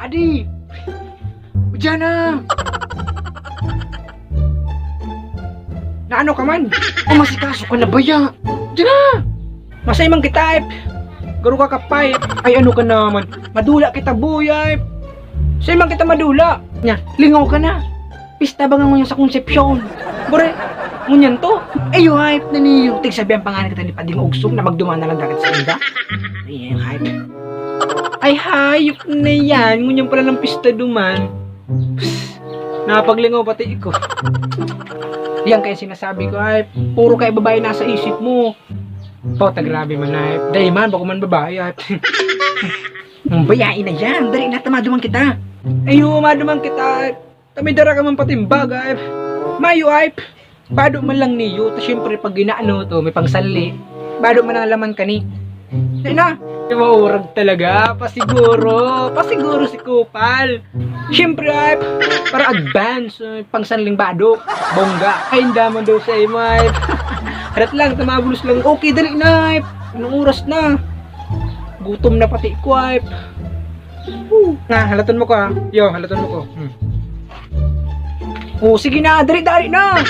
Adi! Diyan na! Naano ka man? O masikaso ka na ba ya? Diyan na! Masay man kita, garo ka kapay. Ay ano ka naman? Madula kita buyay. Say man kita madula. Nya, lingaw ka na. Pista ba nga ngunyan sa konsepsyon? Bore, ngunyan to? Ayo hype na niyo. Tig sabi ang pangalan kita ni Pading Ugsong na magduman na lang dagat sa inda. Ay, hype. Ay, hayop na yan. Ngunyan pala ng pista duman. Psst, napaglingaw pati ko. Yan kaya sinasabi ko, hype. Puro kayo babae nasa isip mo. Pota, grabe man, hype. Dahil man, bako man babae, hype. Bayain na yan. Dali na, tamaduman kita. Ayo, maduman kita, hype. Tamidara ka man patimbag, hype. Mayo, hype. Bado man lang niyo. Tapos syempre, pag ginaano to, may pangsali. Bado man ang laman ka ni. Ay na. Maurag talaga. Pasiguro si Kupal. Syempre, hype. Para advance. Pangsanling bado. Bongga. Ay, hindi man daw sa iyo, hype. Harat lang, tamabulos lang. Okay, dali na, hype. Anong oras na? Gutom na pati ko, hype. Nga, halatan mo ko, ha. Yo, halatan mo ko. Oh, sige na, dali-dali na!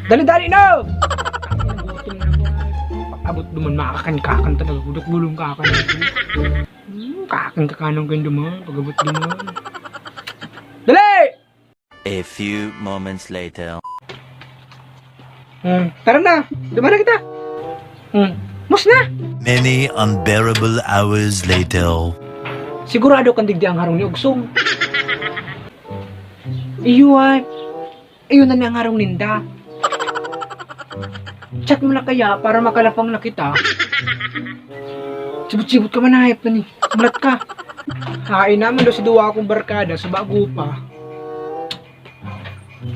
Dali-dali na! Gutom na ako, pag-abot duman, makakakan talaga. Gulong kakan. Kakan kayo duman, pag-abot duman. Dali! A few moments later. Tara na, duman na kita. Mus na! Many unbearable hours later. Sigurado kang digdi ang harong ni Ugsong. Iyon na ang harong ninda. Chat mo na kaya para makalapang na kita. Sibot-sibot ka man, hype na ni. Mulat ka. Hain naman daw si duwa akong barkada sa bago pa.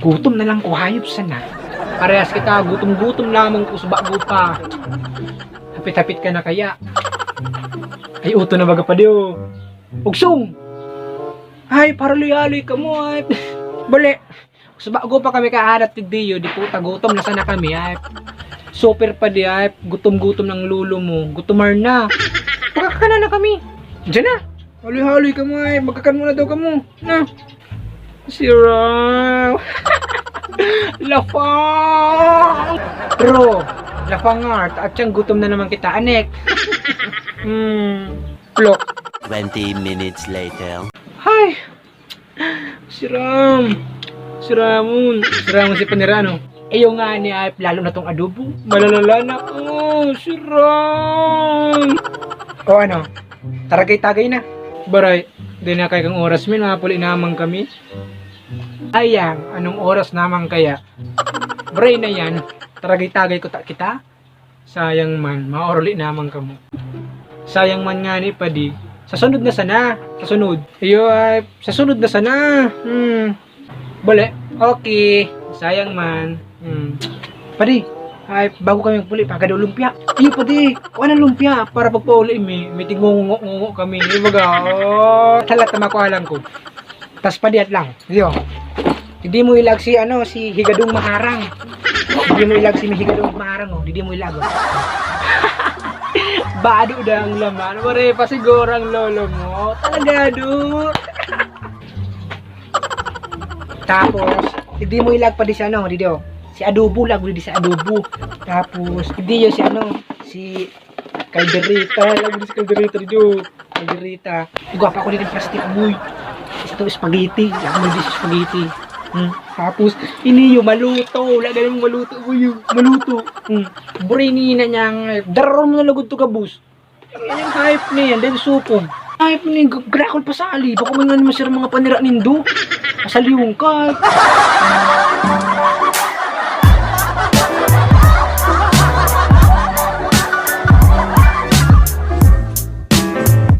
Gutom na lang ko, hayop sana. Parehas kita, gutom-gutom lamang ko sa bago pa. Hapit-hapit ka na kaya. Ay, uto na baga pa diyo. Ugsong! Ay, paraloy-aloy ka mo, ay. Bale, sa bago pa kami kaharap tigdiyo, di puta, gutom na sana kami, ay. Super pa di, ay. Gutom-gutom ng lulo mo. Gutomar na. Magkakana na kami. Diyan na. Haloy-haloy ka mo, ay. Magkakan muna daw ka mo. Na. Siraw. Lafang! Bro, lafang art. At siyang gutom na naman kita, anek. Plok. 20 minutes later. Hay! Siram si Panirano. Iyo nga ni ay lalo na tong adobo. Malalala na ko. Siram! O ano? Taragay-tagay na. Baray, di na kay kang oras min. Mapuli naman kami. Ayang, anong oras naman kaya? Baray na yan. Taragay-tagay ko kita. Sayang man, maoroli naman kamo. Sayang man nga ni Padi. Sa sunod na sana. Sa sunod. Iyo ay, sa sunod na sana. Bale, okay. Sayang man. Padi, ay, bago kami magpuli, pagkada lumpia. Iyo padi, kuha ng lumpia. Para pagpauli, may tingungo kami. Ibaga, talat na makuhalan ko. Tas padi at lang. Iyo. Hindi mo ilag si, si Higadong Maharang. Hindi mo ilag si Higadong Maharang, oh. Hindi mo ilag, oh. Bado na ang laman. Pare, pasiguro ang lolo mo. Talaga, dude. Tapos, hindi mo ilag pa di si dito. Si adobo, lago di si adobo. Tapos, hindi yun si Calderita. Lago di si Calderita dito. Calderita. Gwapa ko din yung plastic boy. Ito, spaghetti. Lago di si spaghetti. Tapos, ini yung maluto. Laga naman maluto mo yun. Maluto. Burini na niyang, daron mo na lagod to kabus. Yung hype na yan, dahil supong. Hype na yan, grakol pa sa ali. Baka man nga naman sila mga panira nindo. Pasaliwong ka.